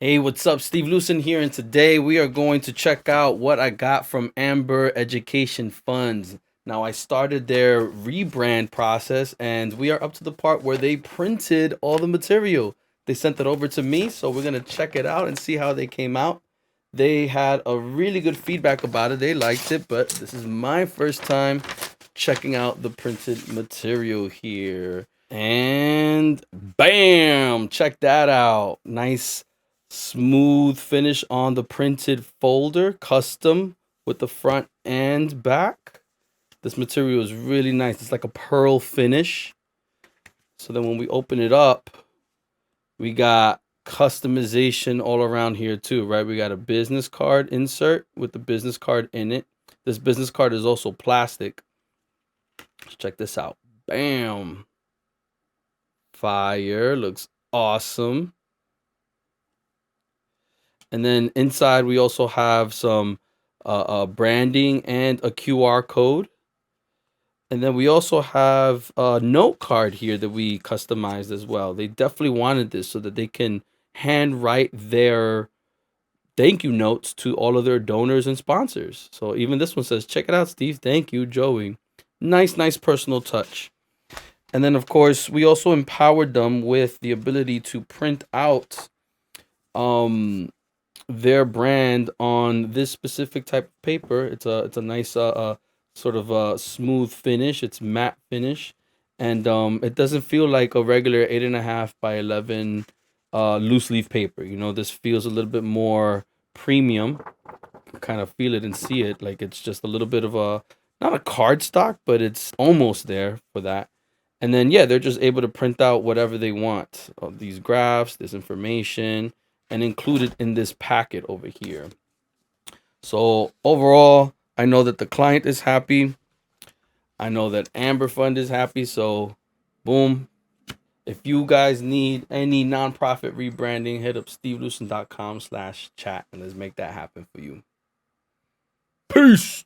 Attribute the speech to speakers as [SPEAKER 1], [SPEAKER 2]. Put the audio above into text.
[SPEAKER 1] Hey, what's up? Steve Lucin here, and today we are going to check out what I got from Amber Education Funds. Now, I started their rebrand process, and we are up to the part where they printed all the material. They sent it over to me, so we're going to check it out and see how they came out. They had a really good feedback about it. They liked it, but this is my first time checking out the printed material here. And bam! Check that out. Nice smooth finish on the printed folder, custom with the front and back. This material is really nice. It's like a pearl finish. So then when we open it up, we got customization all around here too, right? We got a business card insert with the business card in it. This business card is also plastic. Let's check this out. Bam. Fire. Looks awesome. And then inside we also have some branding and a QR code. And then we also have a note card here that we customized as well. They definitely wanted this so that they can handwrite their thank you notes to all of their donors and sponsors. So even this one says, check it out, Steve. Thank you, Joey. Nice personal touch. And then, of course, we also empowered them with the ability to print out their brand on this specific type of paper. It's a nice sort of a smooth finish. It's matte finish, and it doesn't feel like a regular 8.5 by 11 loose leaf paper. You know, this feels a little bit more premium. You kind of feel it and see it like it's just a little bit of a not a card stock, but it's almost there for that. And then yeah, they're just able to print out whatever they want. These graphs, this information, and include it in this packet over here. So overall, I know that the client is happy. I know that Amber Fund is happy. So boom. If you guys need any nonprofit rebranding, hit up stevelucin.com/chat and let's make that happen for you. Peace.